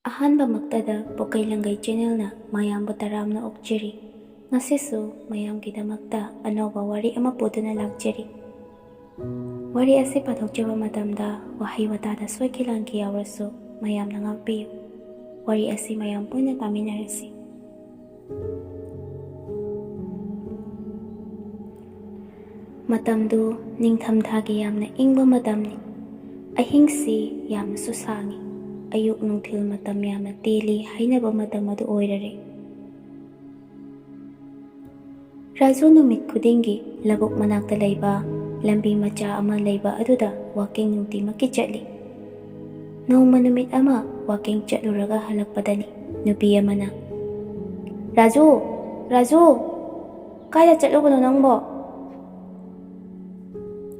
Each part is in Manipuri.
ꯑꯍꯥꯟꯕꯃꯛꯇꯗ ꯄꯣꯀꯩꯂꯪꯒꯩ ꯆꯦꯅꯦꯜꯅ ꯃꯌꯥꯝꯕꯨ ꯇꯔꯥꯝꯅ ꯑꯣꯛꯆꯔꯤ꯫ ꯉꯁꯤꯁꯨ ꯃꯌꯥꯝꯒꯤꯗꯃꯛꯇ ꯑꯅꯧꯕ ꯋꯥꯔꯤ ꯑꯃ ꯄꯨꯗꯨꯅ ꯂꯥꯛꯆꯔꯤ꯫ ꯋꯥꯔꯤ ꯑꯁꯤ ꯄꯥꯊꯣꯛꯆꯕ ꯃꯇꯝꯗ ꯋꯥꯍꯩ ꯋꯥꯇꯥꯗ ꯁꯣꯏꯈꯤ ꯂꯥꯟꯈꯤ ꯌꯥꯎꯔꯁꯨ ꯃꯌꯥꯝꯅ ꯉꯥꯛꯄꯤꯌꯨ꯫ ꯋꯥꯔꯤ ꯑꯁꯤ ꯃꯌꯥꯝ ꯄꯨꯟꯅ ꯇꯥꯃꯤꯟꯅꯔꯁꯤ꯫ ꯃꯇꯝꯗꯨ ꯅꯤꯡꯊꯝꯊꯥꯒꯤ ꯌꯥꯝꯅ ꯏꯪꯕ ꯃꯇꯝꯅꯤ꯫ ꯑꯍꯤꯡꯁꯤ ꯌꯥꯝꯅꯁꯨ ꯁꯥꯡꯏ꯫ ꯑꯌꯨꯛ ꯅꯨꯡꯊꯤꯜ ꯃꯇꯝ ꯌꯥꯝꯅ ꯇꯦꯜꯂꯤ ꯍꯥꯏꯅꯕ ꯃꯇꯝ ꯑꯗꯨ ꯑꯣꯏꯔꯔꯦ꯫ ꯔꯥꯖꯨ ꯅꯨꯃꯤꯠ ꯈꯨꯗꯤꯡꯒꯤ ꯂꯧꯕꯨꯛ ꯃꯅꯥꯛꯇ ꯂꯩꯕ ꯂꯝꯕꯤ ꯃꯆꯥ ꯑꯃ ꯂꯩꯕ ꯑꯗꯨꯗ ꯋꯥꯀꯤꯡ ꯅꯨꯡꯇꯤꯃꯛꯀꯤ ꯆꯠꯂꯤ꯫ ꯅꯣꯡꯃ ꯅꯨꯃꯤꯠ ꯑꯃ ꯋꯥꯀꯤꯡ ꯆꯠꯂꯨꯔꯒ ꯍꯜꯂꯛꯄꯗꯅꯤ ꯅꯨꯄꯤ ꯑꯃꯅ "ꯔꯥꯖꯨ, ꯔꯥꯖꯨ, ꯀꯥꯏꯗ ꯆꯠꯂꯨꯕꯅꯣ ꯅꯪꯕꯣ?"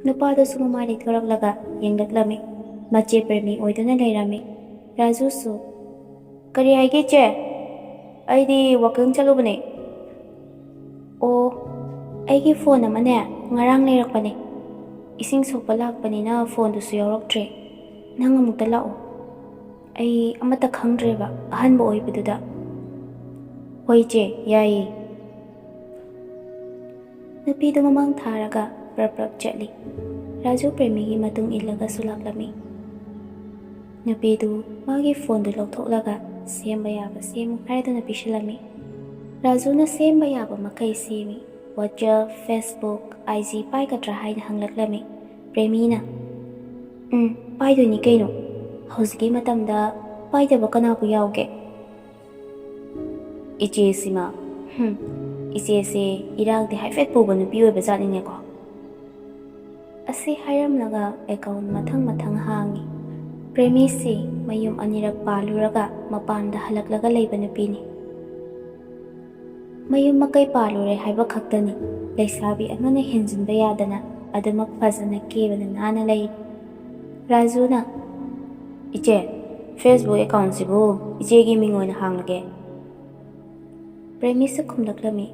ꯅꯨꯄꯥꯗꯨꯁꯨ ꯃꯃꯥꯏ ꯂꯩꯊꯣꯔꯛꯂꯒ ꯌꯦꯡꯂꯛꯂꯝꯃꯤ꯫ ꯃꯆꯦ ꯄ꯭ꯔꯦꯃꯤ ꯑꯣꯏꯗꯨꯅ ꯂꯩꯔꯝꯃꯤ꯫ ꯔꯥꯖꯨꯁꯨ "ꯀꯔꯤ ꯍꯥꯏꯒꯦ ꯏꯆꯦ? ꯑꯩꯗꯤ ꯋꯥꯀꯤꯡ ꯆꯠꯂꯨꯕꯅꯦ." "ꯑꯣ, ꯑꯩꯒꯤ ꯐꯣꯟ ꯑꯃꯅꯦ ꯉꯔꯥꯡ ꯂꯩꯔꯛꯄꯅꯦ꯫ ꯏꯁꯤꯡ ꯁꯣꯛꯄ ꯂꯥꯛꯄꯅꯤꯅ ꯐꯣꯟꯗꯨꯁꯨ ꯌꯥꯎꯔꯛꯇ꯭ꯔꯦ꯫ ꯅꯪ ꯑꯃꯨꯛꯇ ꯂꯥꯛꯑꯣ." "ꯑꯩ ꯑꯃꯠꯇ ꯈꯪꯗ꯭ꯔꯦꯕ ꯑꯍꯥꯟꯕ ꯑꯣꯏꯕꯗꯨꯗ." "ꯍꯣꯏ ꯏꯆꯦ, ꯌꯥꯏꯌꯦ." ꯅꯨꯄꯤꯗꯨ ꯃꯃꯥꯡ ꯊꯥꯔꯒ ꯄ꯭ꯔꯞ ꯆꯠꯂꯤ꯫ ꯔꯥꯖꯨ ꯄ꯭ꯔꯦꯃꯤꯒꯤ ꯃꯇꯨꯡ ꯏꯜꯂꯒꯁꯨ ꯂꯥꯛꯂꯝꯃꯤ꯫ ꯅꯨꯄꯤꯗꯨ ꯃꯥꯒꯤ ꯐꯣꯟꯗꯨ ꯂꯧꯊꯣꯛꯂꯒ ꯁꯦꯝꯕ ꯌꯥꯕ ꯁꯦꯝꯃꯨ ꯍꯥꯏꯗꯨꯅ ꯄꯤꯁꯤꯜꯂꯝꯃꯤ꯫ ꯔꯥꯖꯨꯅ ꯁꯦꯝꯕ ꯌꯥꯕ ꯃꯈꯩ ꯁꯦꯝꯃꯤ꯫ ꯋꯥꯆꯞ, ꯐꯦꯁꯕꯨꯛ, IG ꯄꯥꯏꯒꯗ꯭ꯔꯥ ꯍꯥꯏꯅ ꯍꯪꯂꯛꯂꯝꯃꯤ꯫ ꯄ꯭ꯔꯦꯃꯤꯅ "ꯄꯥꯏꯗꯣꯏꯅꯤ ꯀꯩꯅꯣ. ꯍꯧꯖꯤꯛꯀꯤ ꯃꯇꯝꯗ ꯄꯥꯏꯗꯕ ꯀꯅꯥꯕꯨ ꯌꯥꯎꯒꯦ?" "ꯏꯆꯦꯁꯤꯃ ꯏꯆꯦꯁꯦ ꯏꯔꯥꯛꯇꯤ ꯍꯥꯏꯐꯦꯠ ꯄꯨꯕ ꯅꯨꯄꯤ ꯑꯣꯏꯕ ꯖꯥꯠꯅꯤꯅꯦꯀꯣ." ꯑꯁꯤ ꯍꯥꯏꯔꯝꯂꯒ ꯑꯦꯀꯥꯎꯟ ꯃꯊꯪ ꯍꯥꯡꯉꯤ꯫ ꯄ꯭ꯔꯦꯃꯤꯁꯤ ꯃꯌꯨꯝ ꯑꯅꯤꯔꯛ ꯄꯥꯜꯂꯨꯔꯒ ꯃꯄꯥꯟꯗ ꯍꯜꯂꯛꯂꯒ ꯂꯩꯕ ꯅꯨꯄꯤꯅꯤ꯫ ꯃꯌꯨꯝ ꯃꯀꯩ ꯄꯥꯜꯂꯨꯔꯦ ꯍꯥꯏꯕ ꯈꯛꯇꯅꯤ ꯂꯩꯁꯥꯕꯤ ꯑꯃꯅ ꯍꯦꯟꯖꯤꯟꯕ ꯌꯥꯗꯅ ꯑꯗꯨꯃꯛ ꯐꯖꯅ ꯀꯦꯕꯅ ꯅꯥꯟꯅ ꯂꯩꯔꯤ꯫ ꯔꯥꯖꯨꯅ "ꯏꯆꯦ, ꯐꯦꯁꯕꯨꯛ ꯑꯦꯀꯥꯎꯟꯁꯤꯕꯨ ꯏꯆꯦꯒꯤ ꯃꯤꯡ ꯑꯣꯏꯅ ꯍꯥꯡꯂꯒꯦ." ꯄ꯭ꯔꯦꯃꯤꯁꯨ ꯈꯨꯝꯂꯛꯂꯝꯃꯤ꯫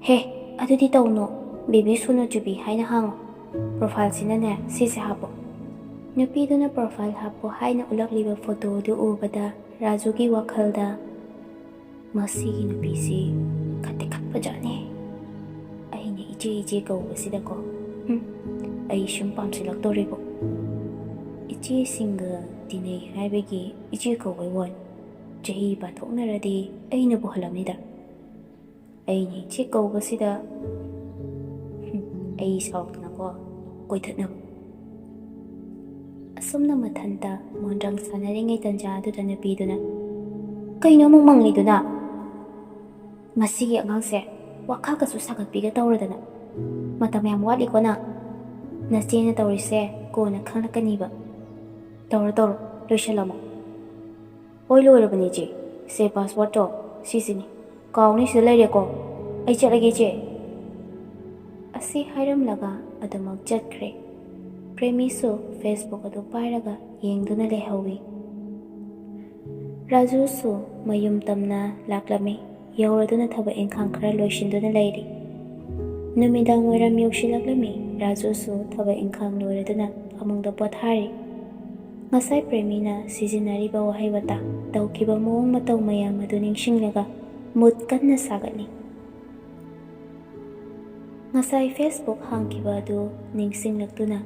"ꯍꯦ, ꯑꯗꯨꯗꯤ ꯇꯧꯅꯣ. ꯕꯦꯕꯤ ꯁꯣꯅꯨ ꯆꯨꯕꯤ ꯍꯥꯏꯅ ꯍꯥꯡꯉꯣ. ꯄ꯭ꯔꯣꯐꯥꯏꯜꯁꯤꯅꯅꯦ ꯁꯤꯁꯦ ꯍꯥꯞꯄꯣ." ꯅꯨꯄꯤꯗꯨꯅ ꯄ꯭ꯔꯣꯐꯥꯏꯜ ꯍꯥꯞꯄꯣ ꯍꯥꯏꯅ ꯎꯠꯂꯛꯂꯤꯕ ꯐꯣꯇꯣ ꯑꯗꯨ ꯎꯕꯗ ꯔꯥꯖꯨꯒꯤ ꯋꯥꯈꯜꯗ "ꯃꯁꯤꯒꯤ ꯅꯨꯄꯤꯁꯤ ꯈꯠꯇꯤ ꯈꯠꯄꯖꯥꯠꯅꯤ. ꯑꯩꯅ ꯏꯆꯦ ꯀꯧꯕꯁꯤꯗꯀꯣ. ꯑꯩ ꯁꯨꯝ ꯄꯥꯝꯁꯤꯜꯂꯛꯇꯣꯔꯤꯕꯣ. ꯏꯆꯦꯁꯤꯡꯒ ꯇꯤꯟꯅꯩ ꯍꯥꯏꯕꯒꯤ ꯏꯆꯦ ꯀꯧꯕꯩ ꯋꯥꯅꯤ. ꯆꯍꯤ ꯄꯥꯊꯣꯛꯅꯔꯗꯤ ꯑꯩꯅꯕꯨ ꯍꯜꯂꯝꯅꯤꯗ. ꯑꯩꯅ ꯏꯆꯦ ꯀꯧꯕꯁꯤꯗ ꯑꯩ ꯁꯥꯎꯔꯛꯇꯅꯀꯣ ꯀꯣꯏꯊꯠꯅꯕ." ꯑꯁꯨꯝꯅ ꯃꯊꯟꯇ ꯃꯣꯟꯗ꯭ꯔꯪ ꯁꯥꯟꯅꯔꯤꯉꯩ ꯇꯟꯖꯥ ꯑꯗꯨꯗ ꯅꯨꯄꯤꯗꯨꯅ "ꯀꯩꯅꯣ ꯑꯃꯨꯛ ꯃꯪꯂꯤꯗꯨꯅ? ꯃꯁꯤꯒꯤ ꯑꯉꯥꯡꯁꯦ ꯋꯥꯈꯜꯒꯁꯨ ꯁꯥꯒꯠꯄꯤꯒ ꯇꯧꯔꯗꯅ. ꯃꯇꯝ ꯌꯥꯝ ꯋꯥꯠꯂꯤꯀꯣ ꯅꯪ. ꯅꯆꯦꯅ ꯇꯧꯔꯤꯁꯦ ꯀꯣꯟꯅ ꯈꯪꯂꯛꯀꯅꯤꯕ. ꯇꯧꯔꯣ, ꯂꯣꯏꯁꯜꯂꯝꯃꯣ." "ꯍꯣꯏ, ꯂꯣꯏꯔꯕꯅꯤ ꯏꯆꯦ. ꯁꯦ ꯄꯥꯁꯋꯥꯔꯗꯇꯣ ꯁꯤꯁꯤꯅꯤ. ꯀꯥꯎꯅꯤ ꯁꯤꯗ ꯂꯩꯔꯦꯀꯣ. ꯑꯩ ꯆꯠꯂꯒꯦ ꯏꯆꯦ." ꯑꯁꯤ ꯍꯥꯏꯔꯝꯂꯒ ꯑꯗꯨꯃꯛ ꯆꯠꯈ꯭ꯔꯦ꯫ ꯄ꯭ꯔꯦꯃꯤꯁꯨ ꯐꯦꯁꯕꯨꯛ ꯑꯗꯨ ꯄꯥꯏꯔꯒ ꯌꯦꯡꯗꯨꯅ ꯂꯩꯍꯧꯏ꯫ ꯔꯥꯖꯨꯁꯨ ꯃꯌꯨꯝ ꯇꯝꯅ ꯂꯥꯛꯂꯝꯃꯤ꯫ ꯌꯧꯔꯗꯨꯅ ꯊꯕꯛ ꯏꯪꯈꯥꯡ ꯈꯔ ꯂꯣꯏꯁꯤꯟꯗꯨꯅ ꯂꯩꯔꯤ꯫ ꯅꯨꯃꯤꯗꯥꯡ ꯋꯥꯏꯔꯝ ꯌꯧꯁꯤꯜꯂꯛꯂꯝꯃꯤ꯫ ꯔꯥꯖꯨꯁꯨ ꯊꯕꯛ ꯏꯪꯈꯥꯡ ꯂꯣꯏꯔꯗꯨꯅ ꯐꯃꯨꯡꯗ ꯄꯣꯊꯥꯔꯤ꯫ ꯉꯁꯥꯏ ꯄ꯭ꯔꯦꯃꯤꯅ ꯁꯤꯖꯤꯟꯅꯔꯤꯕ ꯋꯥꯍꯩ ꯋꯥꯇꯥ, ꯇꯧꯈꯤꯕ ꯃꯑꯣꯡ ꯃꯇꯧ ꯃꯌꯥꯝ ꯑꯗꯨ ꯅꯤꯡꯁꯤꯡꯂꯒ ꯃꯨꯠ ꯀꯟꯅ ꯁꯥꯒꯠꯂꯤ꯫ ꯉꯁꯥꯏ ꯐꯦꯁꯕꯨꯛ ꯍꯥꯡꯈꯤꯕ ꯑꯗꯨ ꯅꯤꯡꯁꯤꯡꯂꯛꯇꯨꯅ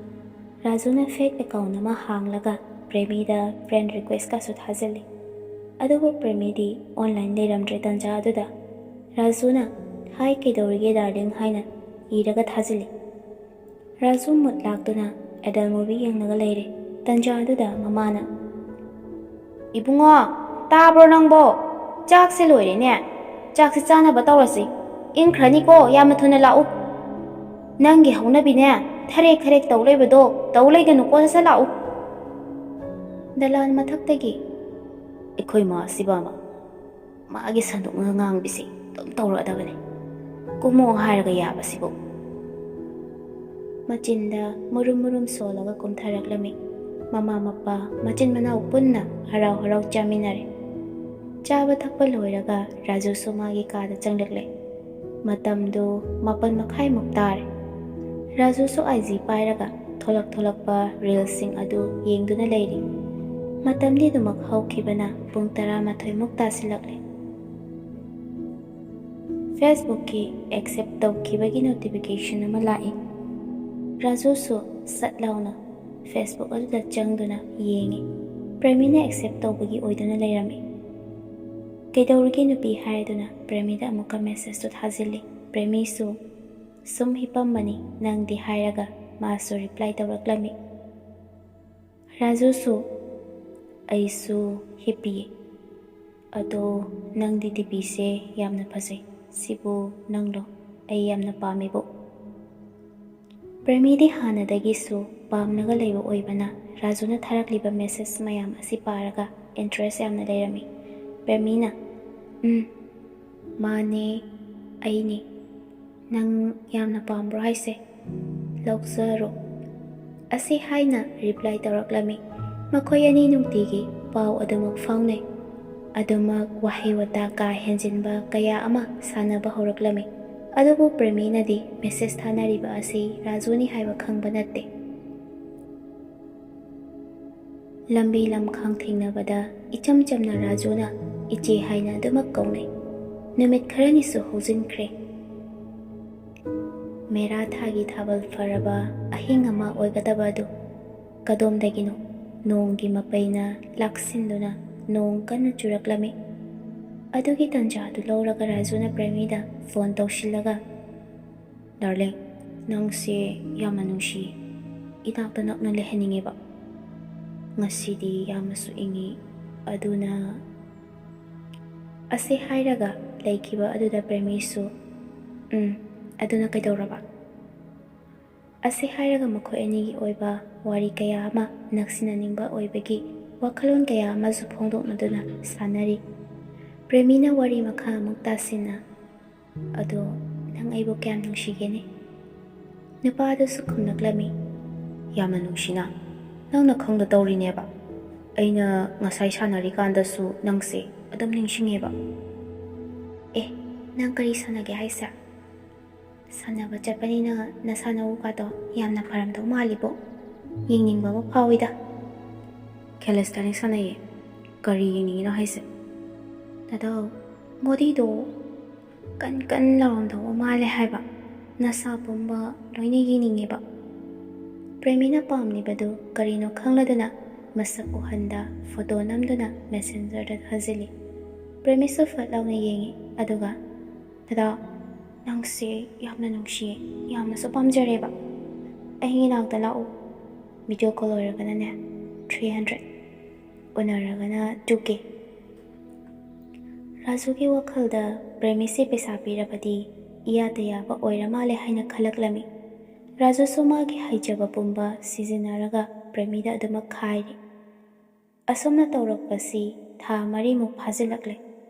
ꯔꯥꯖꯨꯅ ꯐꯦꯛ ꯑꯦꯀꯥꯎꯟ ꯑꯃ ꯍꯥꯡꯂꯒ ꯄ꯭ꯔꯦꯃꯤꯗ ꯐ꯭ꯔꯦꯟ ꯔꯤꯀ꯭ꯋꯦꯁꯀꯁꯨ ꯊꯥꯖꯤꯜꯂꯤ꯫ ꯑꯗꯨꯕꯨ ꯄ꯭ꯔꯦꯃꯤꯗꯤ ꯑꯣꯟꯂꯥꯏꯟ ꯂꯩꯔꯝꯗ꯭ꯔꯦ ꯇꯟꯖꯥ ꯑꯗꯨꯗ꯫ ꯔꯥꯖꯨꯅ "ꯍꯥꯏ, ꯀꯩꯗꯧꯔꯤꯒꯦ ꯗꯥꯔꯂꯤꯡ" ꯍꯥꯏꯅ ꯏꯔꯒ ꯊꯥꯖꯤꯜꯂꯤ꯫ ꯔꯥꯖꯨ ꯃꯨꯠ ꯂꯥꯛꯇꯨꯅ ꯑꯦꯗꯜ ꯃꯨꯚꯤ ꯌꯦꯡꯂꯒ ꯂꯩꯔꯦ꯫ ꯇꯟꯖꯥ ꯑꯗꯨꯗ ꯃꯃꯥꯅ "ꯏꯕꯨꯡꯉꯣ, ꯇꯥꯕ꯭ꯔꯣ ꯅꯪꯕꯣ? ꯆꯥꯛꯁꯦ ꯂꯣꯏꯔꯦꯅꯦ. ꯆꯥꯛꯁꯦ ꯆꯥꯅꯕ ꯇꯧꯔꯁꯤ. ꯏꯪꯈ꯭ꯔꯅꯤꯀꯣ, ꯌꯥꯝꯅ ꯊꯨꯅ ꯂꯥꯛꯎ. ꯅꯪꯒꯤ ꯍꯧꯅꯕꯤꯅꯦ ꯊꯔꯦꯛ ꯇꯧ ꯂꯩꯕꯗꯣ ꯇꯧ ꯂꯩꯒꯅꯨꯀꯣ, ꯁꯠ ꯂꯥꯛꯎ." ꯗꯂꯥꯟ ꯃꯊꯛꯇꯒꯤ "ꯑꯩꯈꯣꯏ ꯃꯥꯁꯤꯕ ꯑꯃ ꯃꯥꯒꯤ ꯁꯟꯗꯣꯛꯅ ꯉꯥꯡꯕꯤꯁꯤ ꯑꯗꯨꯝ ꯇꯧꯔꯛꯑꯗꯕꯅꯤ. ꯀꯨꯝꯃꯣ ꯍꯥꯏꯔꯒ ꯌꯥꯕꯁꯤꯕꯨ." ꯃꯆꯤꯟꯗ ꯃꯨꯔꯨꯝ ꯁꯣꯜꯂꯒ ꯀꯨꯝꯊꯔꯛꯂꯝꯃꯤ꯫ ꯃꯃꯥ ꯃꯄꯥ ꯃꯆꯤꯟ ꯃꯅꯥꯎ ꯄꯨꯟꯅ ꯍꯔꯥꯎ ꯆꯥꯃꯤꯟꯅꯔꯦ꯫ ꯆꯥꯕ ꯊꯛꯄ ꯂꯣꯏꯔꯒ ꯔꯥꯖꯨꯁꯨ ꯃꯥꯒꯤ ꯀꯥꯗ ꯆꯪꯂꯛꯂꯦ꯫ ꯃꯇꯝꯗꯨ 7:30 ꯇꯥꯔꯦ꯫ ꯔꯥꯖꯨꯁꯨ IG ꯄꯥꯏꯔꯒ ꯊꯣꯛꯂꯛꯄ ꯔꯤꯜꯁꯁꯤꯡ ꯑꯗꯨ ꯌꯦꯡꯗꯨꯅ ꯂꯩꯔꯤ꯫ ꯃꯇꯝꯗꯤ ꯑꯗꯨꯃꯛ ꯍꯧꯈꯤꯕꯅ ꯄꯨꯡ 12ꯃꯨꯛ ꯇꯥꯁꯤꯜꯂꯛꯂꯦ꯫ ꯐꯦꯁꯕꯨꯛꯀꯤ ꯑꯦꯛꯁꯦꯞ ꯇꯧꯈꯤꯕꯒꯤ ꯅꯣꯇꯤꯐꯤꯀꯦꯁꯟ ꯑꯃ ꯂꯥꯛꯏ꯫ ꯔꯥꯖꯨꯁꯨ ꯁꯠ ꯂꯥꯎꯅ ꯐꯦꯁꯕꯨꯛ ꯑꯗꯨꯗ ꯆꯪꯗꯨꯅ ꯌꯦꯡꯉꯤ꯫ ꯄ꯭ꯔꯦꯃꯤꯅ ꯑꯦꯛꯁꯦꯞ ꯇꯧꯕꯒꯤ ꯑꯣꯏꯗꯨꯅ ꯂꯩꯔꯝꯃꯤ꯫ ꯀꯩꯗꯧꯔꯤꯒꯦ ꯅꯨꯄꯤ ꯍꯥꯏꯔꯗꯨꯅ ꯄ꯭ꯔꯦꯃꯤꯗ ꯑꯃꯨꯛꯀ ꯃꯦꯁꯦꯖꯇꯨ ꯊꯥꯖꯤꯜꯂꯤ꯫ ꯄ꯭ꯔꯦꯃꯤꯁꯨ ꯁꯨꯝ ꯍꯤꯞꯄꯝꯕꯅꯤ ꯅꯪꯗꯤ ꯍꯥꯏꯔꯒ ꯃꯥꯁꯨ ꯔꯤꯄ꯭ꯂꯥꯏ ꯇꯧꯔꯛꯂꯝꯃꯤ꯫ ꯔꯥꯖꯨꯁꯨ ꯑꯩꯁꯨ ꯍꯤꯞꯄꯤꯌꯦ, ꯑꯗꯣ ꯅꯪꯗꯤ ꯗꯤꯄꯤꯁꯦ ꯌꯥꯝꯅ ꯐꯖꯩ, ꯁꯤꯕꯨ ꯅꯪꯂꯣ? ꯑꯩ ꯌꯥꯝꯅ ꯄꯥꯝꯃꯤꯕꯣ꯫ ꯄ꯭ꯔꯦꯃꯤꯗꯤ ꯍꯥꯟꯅꯗꯒꯤꯁꯨ ꯄꯥꯝꯂꯒ ꯂꯩꯕ ꯑꯣꯏꯕꯅ ꯔꯥꯖꯨꯅ ꯊꯥꯔꯛꯂꯤꯕ ꯃꯦꯁꯦꯖ ꯃꯌꯥꯝ ꯑꯁꯤ ꯄꯥꯔꯒ ꯏꯟꯇꯔꯦꯁ ꯌꯥꯝꯅ ꯂꯩꯔꯝꯃꯤ꯫ ꯄ꯭ꯔꯦꯃꯤꯅ ꯃꯥꯅꯦ ꯑꯩꯅꯦ, ꯅꯪ ꯌꯥꯝꯅ ꯄꯥꯝꯕ꯭ꯔꯣ ꯍꯥꯏꯁꯦ? ꯂꯧꯖꯔꯣ ꯑꯁꯤ ꯍꯥꯏꯅ ꯔꯤꯄ꯭ꯂꯥꯏ ꯇꯧꯔꯛꯂꯝꯃꯤ꯫ ꯃꯈꯣꯏ ꯑꯅꯤ ꯅꯨꯡꯇꯤꯒꯤ ꯄꯥꯎ ꯑꯗꯨꯃꯛ ꯐꯥꯎꯅꯩ꯫ ꯑꯗꯨꯃꯛ ꯋꯥꯍꯩ ꯋꯥꯇꯥ ꯀꯥ ꯍꯦꯟꯖꯤꯟꯕ ꯀꯌꯥ ꯑꯃ ꯁꯥꯟꯅꯕ ꯍꯧꯔꯛꯂꯝꯃꯤ꯫ ꯑꯗꯨꯕꯨ ꯄ꯭ꯔꯦꯃꯤꯅꯗꯤ ꯃꯦꯁꯦꯖ ꯊꯥꯅꯔꯤꯕ ꯑꯁꯤ ꯔꯥꯖꯨꯅꯤ ꯍꯥꯏꯕ ꯈꯪꯕ ꯅꯠꯇꯦ꯫ ꯂꯝꯕꯤ ꯂꯝꯈꯥꯡ ꯊꯦꯡꯅꯕꯗ ꯏꯆꯝ ꯆꯝꯅ ꯔꯥꯖꯨꯅ ꯏꯆꯦ ꯍꯥꯏꯅ ꯑꯗꯨꯃꯛ ꯀꯧꯅꯩ꯫ ꯅꯨꯃꯤꯠ ꯈꯔꯅꯤꯁꯨ ꯍꯧꯖꯤꯟꯈ꯭ꯔꯦ꯫ ꯃꯦꯔꯥ ꯊꯥꯒꯤ ꯊꯥꯕꯜ ꯐꯔꯕ ꯑꯍꯤꯡ ꯑꯃ ꯑꯣꯏꯒꯗꯕ ꯑꯗꯨ ꯀꯗꯣꯝꯗꯒꯤꯅꯣ ꯅꯣꯡꯒꯤ ꯃꯄꯩꯅ ꯂꯥꯛꯁꯤꯟꯗꯨꯅ ꯅꯣꯡ ꯀꯟꯅ ꯆꯨꯔꯛꯂꯝꯃꯤ꯫ ꯑꯗꯨꯒꯤ ꯇꯟꯖꯥꯗꯨ ꯂꯧꯔꯒ ꯔꯥꯖꯨꯅ ꯄ꯭ꯔꯦꯃꯤꯗ ꯐꯣꯟ ꯇꯧꯁꯤꯜꯂꯒ ꯗꯥꯔꯂꯤꯡ, ꯅꯪꯁꯦ ꯌꯥꯝꯅ ꯅꯨꯡꯁꯤꯌꯦ, ꯏꯅꯥꯛꯇ ꯅꯛꯅ ꯂꯩꯍꯟꯅꯤꯡꯉꯦꯕ꯫ ꯉꯁꯤꯗꯤ ꯌꯥꯝꯅꯁꯨ ꯏꯪꯉꯤ, ꯑꯗꯨꯅ ꯑꯁꯤ ꯍꯥꯏꯔꯒ ꯂꯩꯈꯤꯕ ꯑꯗꯨꯗ ꯄ꯭ꯔꯦꯃꯤꯁꯨ ꯑꯗꯨꯅ ꯀꯩꯗꯧꯔꯕ? ꯑꯁꯤ ꯍꯥꯏꯔꯒ ꯃꯈꯣꯏ ꯑꯅꯤꯒꯤ ꯑꯣꯏꯕ ꯋꯥꯔꯤ ꯀꯌꯥ ꯑꯃ ꯅꯛꯁꯤꯟꯅꯅꯤꯡꯕ ꯑꯣꯏꯕꯒꯤ ꯋꯥꯈꯜꯂꯣꯟ ꯀꯌꯥ ꯑꯃꯁꯨ ꯐꯣꯡꯗꯣꯛꯅꯗꯨꯅ ꯁꯥꯟꯅꯔꯤ꯫ ꯄ꯭ꯔꯦꯃꯤꯅ ꯋꯥꯔꯤ ꯃꯈꯥ ꯑꯃꯨꯛ ꯇꯥꯁꯤꯟꯅ ꯑꯗꯣ ꯅꯪ ꯑꯩꯕꯨ ꯀꯌꯥꯝ ꯅꯨꯡꯁꯤꯒꯦꯅꯦ? ꯅꯨꯄꯥ ꯑꯗꯨꯁꯨ ꯈꯨꯝꯂꯛꯂꯝꯃꯤ꯫ ꯌꯥꯝꯅ ꯅꯨꯡꯁꯤꯅ, ꯅꯪꯅ ꯈꯪꯗ ꯇꯧꯔꯤꯅꯦꯕ꯫ ꯑꯩꯅ ꯉꯁꯥꯏ ꯁꯥꯟꯅꯔꯤꯀꯥꯟꯗꯁꯨ ꯅꯪꯁꯦ ꯑꯗꯨꯝ ꯅꯤꯡꯁꯤꯡꯉꯦꯕ꯫ ꯅꯪ ꯀꯔꯤ ꯁꯥꯟꯅꯒꯦ ꯍꯥꯏꯁꯦ? ꯁꯥꯟꯅꯕ ꯆꯠꯄꯅꯤꯅ ꯅꯁꯥ ꯅꯎꯒꯗꯣ ꯌꯥꯝꯅ ꯐꯔꯝꯗꯧ ꯃꯥꯜꯂꯤꯕꯣ, ꯌꯦꯡꯅꯤꯡꯕ ꯑꯃ ꯐꯥꯎꯏꯗ꯫ ꯀꯦꯂꯤꯁꯊꯦꯅꯤꯛ ꯁꯥꯟꯅꯩꯌꯦ, ꯀꯔꯤ ꯌꯦꯡꯅꯤꯡꯉꯤꯅꯣ ꯍꯥꯏꯁꯦ? ꯗꯥꯗꯥ, ꯕꯣꯗꯤꯗꯣ ꯀꯟ ꯂꯥꯎꯔꯝꯗꯧꯕ ꯃꯥꯜꯂꯦ ꯍꯥꯏꯕ, ꯅꯁꯥ ꯄꯨꯝꯕ ꯂꯣꯏꯅ ꯌꯦꯡꯅꯤꯡꯉꯦꯕ꯫ ꯄ꯭ꯔꯦꯃꯤꯅ ꯄꯥꯝꯂꯤꯕꯗꯨ ꯀꯔꯤꯅꯣ ꯈꯪꯂꯗꯨꯅ ꯃꯁꯛ ꯎꯍꯟꯗ ꯐꯣꯇꯣ ꯅꯝꯗꯨꯅ ꯃꯦꯁꯦꯟꯖꯔꯗ ꯊꯥꯖꯤꯜꯂꯤ꯫ ꯄ꯭ꯔꯦꯃꯤꯁꯨ ꯐꯠ ꯂꯥꯎꯅ ꯌꯦꯡꯉꯤ, ꯑꯗꯨꯒ ꯗꯥꯗꯥ, ꯅꯪꯁꯦ ꯌꯥꯝꯅ ꯅꯨꯡꯁꯤꯌꯦ, ꯌꯥꯝꯅꯁꯨ ꯄꯥꯝꯖꯔꯦꯕ꯫ ꯑꯩꯒꯤ ꯏꯅꯥꯛꯇ ꯂꯥꯛꯎ, ꯚꯤꯗꯤꯑꯣ ꯀꯣꯜ ꯑꯣꯏꯔꯒꯅꯅꯦ 300, ꯎꯅꯔꯒꯅ 2K꯫ ꯔꯥꯖꯨꯒꯤ ꯋꯥꯈꯜꯗ ꯄ꯭ꯔꯦꯃꯤꯁꯦ ꯄꯩꯁꯥ ꯄꯤꯔꯕꯗꯤ ꯏꯌꯥꯗ ꯌꯥꯕ ꯑꯣꯏꯔ ꯃꯥꯜꯂꯦ ꯍꯥꯏꯅ ꯈꯜꯂꯛꯂꯝꯃꯤ꯫ ꯔꯥꯖꯨꯁꯨ ꯃꯥꯒꯤ ꯍꯩꯖꯕ ꯄꯨꯝꯕ ꯁꯤꯖꯤꯟꯅꯔꯒ ꯄ꯭ꯔꯦꯃꯤꯗ ꯑꯗꯨꯃꯛ ꯈꯥꯏꯔꯤ꯫ ꯑꯁꯨꯝꯅ ꯇꯧꯔꯛꯄꯁꯤ ꯊꯥ 4ꯃꯨꯛ ꯐꯥꯖꯤꯜꯂꯛꯂꯦ꯫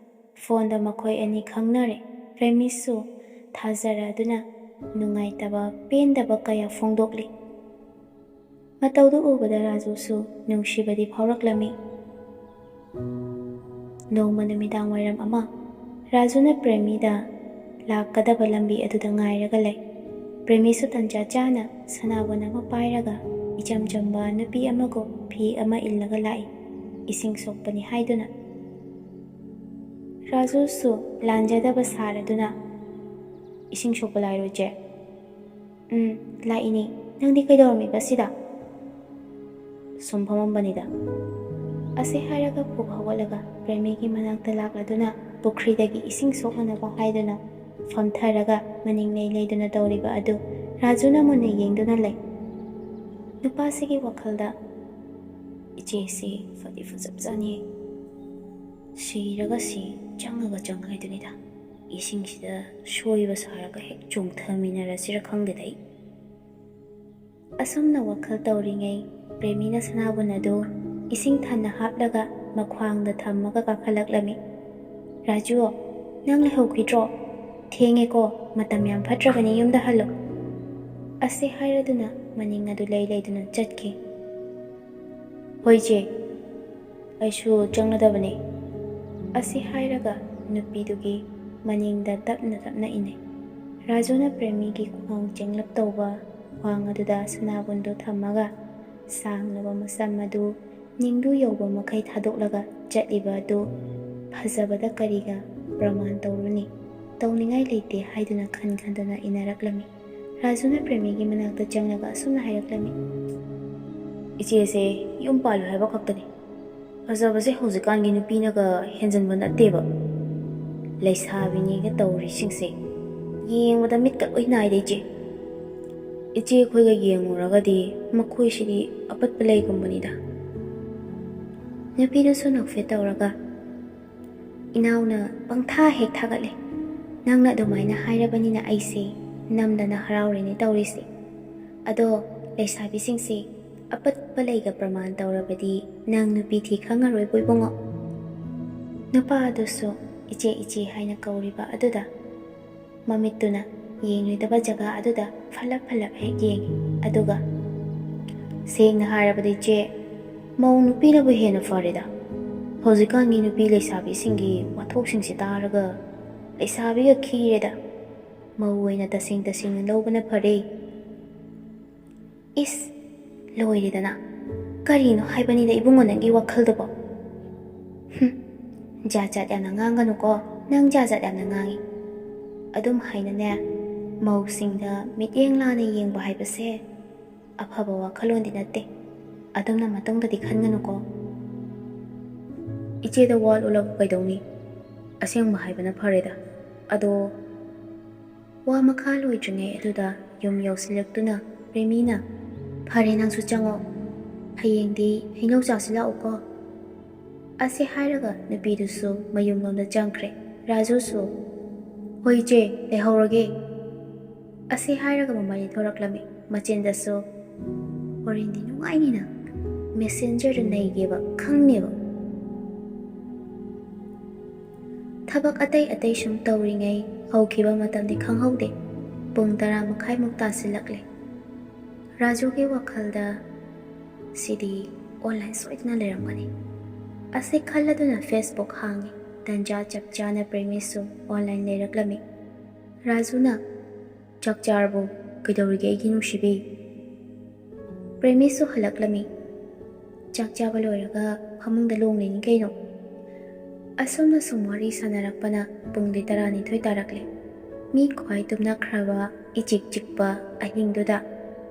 ꯐꯣꯟꯗ ꯃꯈꯣꯏ ꯑꯅꯤ ꯈꯪꯅꯔꯦ꯫ ꯄ꯭ꯔꯦꯃꯤꯁꯨ ꯊꯥꯖꯔꯗꯨꯅ ꯅꯨꯡꯉꯥꯏꯇꯕ ꯄꯦꯟꯗꯕ ꯀꯌꯥ ꯐꯣꯡꯗꯣꯛꯂꯤ꯫ ꯃꯇꯧꯗꯨ ꯎꯕꯗ ꯔꯥꯖꯨꯁꯨ ꯅꯨꯡꯁꯤꯕꯗꯤ ꯐꯥꯎꯔꯛꯂꯝꯃꯤ꯫ ꯅꯣꯡꯃ ꯅꯨꯃꯤꯗꯥꯡ ꯋꯥꯏꯔꯝ ꯑꯃ ꯔꯥꯖꯨꯅ ꯄ꯭ꯔꯦꯃꯤꯗ ꯂꯥꯛꯀꯗꯕ ꯂꯝꯕꯤ ꯑꯗꯨꯗ ꯉꯥꯏꯔꯒ ꯂꯩ꯫ ꯄ꯭ꯔꯦꯃꯤꯁꯨ ꯇꯟꯖꯥ ꯆꯥꯅ ꯁꯅꯥꯕꯨꯟ ꯑꯃ ꯄꯥꯏꯔꯒ ꯏꯆꯝ ꯆꯝꯕ ꯅꯨꯄꯤ ꯑꯃꯒꯨꯝ ꯐꯤ ꯑꯃ ꯏꯜꯂꯒ ꯂꯥꯛꯏ, ꯏꯁꯤꯡ ꯁꯣꯛꯄꯅꯤ ꯍꯥꯏꯗꯨꯅ꯫ ꯔꯥꯖꯨꯁꯨ ꯂꯥꯟꯖꯗꯕ ꯁꯥꯔꯗꯨꯅ ꯏꯁꯤꯡ ꯁꯣꯛꯄ ꯂꯥꯛꯏꯔꯣ ꯏꯆꯦ? ꯂꯥꯛꯏꯅꯤ, ꯅꯪꯗꯤ ꯀꯩꯗꯧꯔꯝꯃꯤꯕ ꯁꯤꯗ? ꯁꯨꯝ ꯐꯝꯃꯝꯕꯅꯤꯗ꯫ ꯑꯁꯤ ꯍꯥꯏꯔꯒ ꯄꯨꯛ ꯍꯧꯒꯠꯂꯒ ꯄ꯭ꯔꯦꯃꯤꯒꯤ ꯃꯅꯥꯛꯇ ꯂꯥꯛꯂꯗꯨꯅ ꯄꯨꯈ꯭ꯔꯤꯗꯒꯤ ꯏꯁꯤꯡ ꯁꯣꯛꯅꯅꯕ ꯍꯥꯏꯗꯨꯅ ꯐꯝꯊꯔꯒ ꯃꯅꯤꯡ ꯂꯩꯗꯨꯅ ꯇꯧꯔꯤꯕ ꯑꯗꯨ ꯔꯥꯖꯨꯅ ꯃꯨꯟꯅ ꯌꯦꯡꯗꯨꯅ ꯂꯩ꯫ ꯅꯨꯄꯥꯁꯤꯒꯤ ꯋꯥꯈꯜꯗ ꯏꯆꯦꯁꯤ ꯐꯗꯤ ꯐꯖꯕꯖꯥꯠꯅꯤ, ꯁꯤꯔꯒ ꯆꯪꯉꯒ ꯏꯁꯤꯡꯁꯤꯗ ꯁꯣꯏꯕ ꯁꯥꯔꯒ ꯍꯦꯛ ꯆꯣꯡꯊꯃꯤꯟꯅꯔꯁꯤꯔ ꯈꯪꯗꯦꯗ ꯑꯩ꯫ ꯑꯁꯨꯝꯅ ꯋꯥꯈꯜ ꯇꯧꯔꯤꯉꯩ ꯄ꯭ꯔꯦꯃꯤꯅ ꯁꯅꯥꯕꯨꯟ ꯑꯗꯨ ꯏꯁꯤꯡ ꯊꯟꯅ ꯍꯥꯞꯂꯒ ꯃꯈ꯭ꯋꯥꯡꯗ ꯊꯝꯃꯒ ꯀꯥꯈꯠꯂꯛꯂꯝꯃꯤ꯫ ꯔꯥꯖꯨ, ꯅꯪ ꯂꯩꯍꯧꯈꯤꯗ꯭ꯔꯣ? ꯊꯦꯡꯉꯦꯀꯣ, ꯃꯇꯝ ꯌꯥꯝ ꯐꯠꯇ꯭ꯔꯕꯅꯤ, ꯌꯨꯝꯗ ꯍꯜꯂꯣ꯫ ꯑꯁꯤ ꯍꯥꯏꯔꯗꯨꯅ ꯃꯅꯤꯡ ꯑꯗꯨ ꯂꯩꯗꯨꯅ ꯆꯠꯈꯤ꯫ ꯍꯣꯏ ꯏꯆꯦ, ꯑꯩꯁꯨ ꯆꯪꯂꯗꯕꯅꯤ꯫ ꯑꯁꯤ ꯍꯥꯏꯔꯒ ꯅꯨꯄꯤꯗꯨꯒꯤ ꯃꯅꯤꯡꯗ ꯇꯞꯅ ꯏꯟꯅꯩ꯫ ꯔꯥꯖꯨꯅ ꯄ꯭ꯔꯦꯃꯤꯒꯤ ꯈ꯭ꯋꯥꯡ ꯆꯦꯡꯂꯞ ꯇꯧꯕ ꯈ꯭ꯋꯥꯡ ꯑꯗꯨꯗ ꯁꯅꯥꯕꯨꯟꯗꯨ ꯊꯝꯃꯒ ꯁꯥꯡꯂꯕ ꯃꯁꯝ ꯑꯗꯨ ꯅꯤꯡꯗꯨ ꯌꯧꯕ ꯃꯈꯩ ꯊꯥꯗꯣꯛꯂꯒ ꯆꯠꯂꯤꯕ ꯑꯗꯨ ꯐꯖꯕꯗ ꯀꯔꯤꯒ ꯄ꯭ꯔꯃꯥꯟ ꯇꯧꯔꯨꯅꯤ? ꯇꯧꯅꯤꯡꯉꯥꯏ ꯂꯩꯇꯦ ꯍꯥꯏꯗꯨꯅ ꯈꯟꯗꯨꯅ ꯏꯟꯅꯔꯛꯂꯝꯃꯤ꯫ ꯔꯥꯖꯨꯅ ꯄ꯭ꯔꯦꯃꯤꯒꯤ ꯃꯅꯥꯛꯇ ꯆꯪꯂꯒ ꯑꯁꯨꯝꯅ ꯍꯥꯏꯔꯛꯂꯝꯃꯤ꯫ ꯏꯆꯦꯁꯦ ꯌꯨꯝ ꯄꯥꯜꯂꯨ ꯍꯥꯏꯕ ꯈꯛꯇꯅꯤ꯫ ꯐꯖꯕꯁꯦ ꯍꯧꯖꯤꯛꯀꯥꯟꯒꯤ ꯅꯨꯄꯤꯅꯒ ꯍꯦꯟꯖꯟꯕ ꯅꯠꯇꯦꯕ꯫ ꯂꯩꯁꯥꯕꯤꯅꯤꯒ ꯇꯧꯔꯤꯁꯤꯡꯁꯦ ꯌꯦꯡꯕꯗ ꯃꯤꯠꯀ ꯂꯣꯏ ꯅꯥꯏꯗ ꯏꯆꯦ꯫ ꯏꯆꯦ ꯑꯩꯈꯣꯏꯒ ꯌꯦꯡꯉꯨꯔꯒꯗꯤ ꯃꯈꯣꯏꯁꯤꯗꯤ ꯑꯄꯠꯄ ꯂꯩꯒꯨꯝꯕꯅꯤꯗ꯫ ꯅꯨꯄꯤꯗꯨꯁꯨ ꯅꯣꯛꯐꯦꯠ ꯇꯧꯔꯒ ꯏꯅꯥꯎꯅ ꯄꯪꯊꯥ ꯍꯦꯛ ꯊꯥꯒꯠꯂꯦ꯫ ꯅꯪꯅ ꯑꯗꯨꯃꯥꯏꯅ ꯍꯥꯏꯔꯕꯅꯤꯅ ꯑꯩꯁꯦ ꯅꯝꯗꯅ ꯍꯔꯥꯎꯔꯤꯅꯦ ꯇꯧꯔꯤꯁꯦ꯫ ꯑꯗꯣ ꯂꯩꯁꯥꯕꯤꯁꯤꯡꯁꯦ ꯑꯄꯠꯄ ꯂꯩꯒ ꯄ꯭ꯔꯃꯥꯟ ꯇꯧꯔꯕꯗꯤ ꯅꯪ ꯅꯨꯄꯤ ꯊꯤ ꯈꯪꯉꯔꯣꯏꯕꯣ ꯏꯕꯨꯡꯉꯣ꯫ ꯅꯨꯄꯥ ꯑꯗꯨꯁꯨ ꯏꯆꯦ ꯏꯆꯦ ꯍꯥꯏꯅ ꯀꯧꯔꯤꯕ ꯑꯗꯨꯗ ꯃꯃꯤꯠꯇꯨꯅ ꯌꯦꯡꯂꯣꯏꯗꯕ ꯖꯒꯥ ꯑꯗꯨꯗ ꯐꯜꯂꯞ ꯍꯦꯛ ꯌꯦꯡꯉꯤ꯫ ꯑꯗꯨꯒ ꯁꯦꯡꯅ ꯍꯥꯏꯔꯕꯗ ꯏꯆꯦ, ꯃꯧ ꯅꯨꯄꯤꯅꯕꯨ ꯍꯦꯟꯅ ꯐꯔꯦꯗ꯫ ꯍꯧꯖꯤꯛꯀꯥꯟꯒꯤ ꯅꯨꯄꯤ ꯂꯩꯁꯥꯕꯤꯁꯤꯡꯒꯤ ꯋꯥꯊꯣꯛꯁꯤꯡꯁꯤ ꯇꯥꯔꯒ ꯂꯩꯁꯥꯕꯤꯒ ꯈꯤꯔꯦꯗ꯫ ꯃꯧ ꯑꯣꯏꯅ ꯇꯁꯦꯡꯅ ꯂꯧꯕꯅ ꯐꯔꯦ꯫ ꯏꯁ ꯂꯣꯏꯔꯦꯗꯅ, ꯀꯔꯤꯅꯣ ꯍꯥꯏꯕꯅꯤꯗ ꯏꯕꯨꯡꯉꯣ ꯅꯪꯒꯤ ꯋꯥꯈꯜꯗꯨꯕꯣ꯫ ꯖꯥꯠ ꯌꯥꯝꯅ ꯉꯥꯡꯒꯅꯨꯀꯣ, ꯅꯪ ꯖꯥꯠ ꯌꯥꯝꯅ ꯉꯥꯡꯉꯤ꯫ ꯑꯗꯨꯝ ꯍꯥꯏꯅꯅꯦ, ꯃꯧꯁꯤꯡꯗ ꯃꯤꯠꯌꯦꯡ ꯂꯥꯅ ꯌꯦꯡꯕ ꯍꯥꯏꯕꯁꯦ ꯑꯐꯕ ꯋꯥꯈꯜꯂꯣꯟꯗꯤ ꯅꯠꯇꯦ꯫ ꯑꯗꯨꯝꯅ ꯃꯇꯨꯡꯗꯗꯤ ꯈꯟꯒꯅꯨꯀꯣ꯫ ꯏꯆꯦꯗ ꯋꯥ ꯂꯣꯠꯂꯒ ꯀꯩꯗꯧꯅꯤ? ꯑꯁꯦꯡꯕ ꯍꯥꯏꯕꯅ ꯐꯔꯦꯗ꯫ ꯑꯗꯣ ꯋꯥ ꯃꯈꯥ ꯂꯣꯏꯗ꯭ꯔꯤꯉꯩ ꯑꯗꯨꯗ ꯌꯨꯝ ꯌꯧꯁꯤꯜꯂꯛꯇꯨꯅ ꯄ꯭ꯔꯦꯃꯤꯅ ꯐꯔꯦ ꯅꯪꯁꯨ ꯆꯪꯉꯣ, ꯍꯌꯦꯡꯗꯤ ꯍꯩꯅꯧ ꯆꯥꯁꯤ ꯂꯥꯛꯎꯀꯣ ꯑꯁꯤ ꯍꯥꯏꯔꯒ ꯅꯨꯄꯤꯗꯨꯁꯨ ꯃꯌꯨꯝꯂꯣꯝꯗ ꯆꯪꯈ꯭ꯔꯦ꯫ ꯔꯥꯖꯨꯁꯨ ꯍꯣꯏ ꯏꯆꯦ ꯂꯩꯍꯧꯔꯒꯦ ꯑꯁꯤ ꯍꯥꯏꯔꯒ ꯃꯃꯥꯏ ꯊꯣꯔꯛꯂꯝꯃꯤ꯫ ꯃꯆꯤꯟꯗꯁꯨ ꯍꯣꯔꯦꯟꯗꯤ ꯅꯨꯡꯉꯥꯏꯅꯤꯅ ꯃꯦꯁꯦꯟꯖꯔꯗ ꯅꯩꯒꯦꯕ ꯈꯪꯅꯦꯕ꯫ ꯊꯕꯛ ꯑꯇꯩ ꯁꯨꯝ ꯇꯧꯔꯤꯉꯩ ꯍꯧꯈꯤꯕ ꯃꯇꯝꯗꯤ ꯈꯪꯍꯧꯗꯦ꯫ ꯄꯨꯡ 10:30 ꯇꯥꯁꯤꯜꯂꯛꯂꯦ꯫ ꯔꯥꯖꯨꯒꯤ ꯋꯥꯈꯜꯗ ꯁꯤꯗꯤ ꯑꯣꯟꯂꯥꯏꯟ ꯁꯣꯏꯗꯅ ꯂꯩꯔꯝꯒꯅꯤ ꯑꯁꯤ ꯈꯜꯂꯗꯨꯅ ꯐꯦꯁꯕꯨꯛ ꯍꯥꯡꯉꯤ꯫ ꯇꯟꯖꯥ ꯆꯞ ꯆꯥꯅ ꯄ꯭ꯔꯦꯃꯤꯁꯨ ꯑꯣꯟꯂꯥꯏꯟ ꯂꯩꯔꯛꯂꯝꯃꯤ꯫ ꯔꯥꯖꯨꯅ ꯆꯥꯛ ꯆꯥꯔꯕꯣ? ꯀꯩꯗꯧꯔꯤꯒꯦ ꯑꯩꯒꯤ ꯅꯨꯡꯁꯤꯕꯤ? ꯄ꯭ꯔꯦꯃꯤꯁꯨ ꯍꯜꯂꯛꯂꯝꯃꯤ꯫ ꯆꯥꯛ ꯆꯥꯕ ꯂꯣꯏꯔꯒ ꯐꯃꯨꯡꯗ ꯂꯣꯡꯂꯤꯅꯤ ꯀꯩꯅꯣ꯫ ꯑꯁꯨꯝꯅ ꯁꯨꯝ ꯋꯥꯔꯤ ꯁꯥꯟꯅꯔꯛꯄꯅ ꯄꯨꯡꯗꯤ 12 ꯇꯥꯔꯛꯂꯦ꯫ ꯃꯤ ꯈ꯭ꯋꯥꯏ ꯇꯨꯝꯅꯈ꯭ꯔꯕ ꯏꯆꯤꯛ ꯆꯤꯛꯄ ꯑꯍꯤꯡꯗꯨꯗ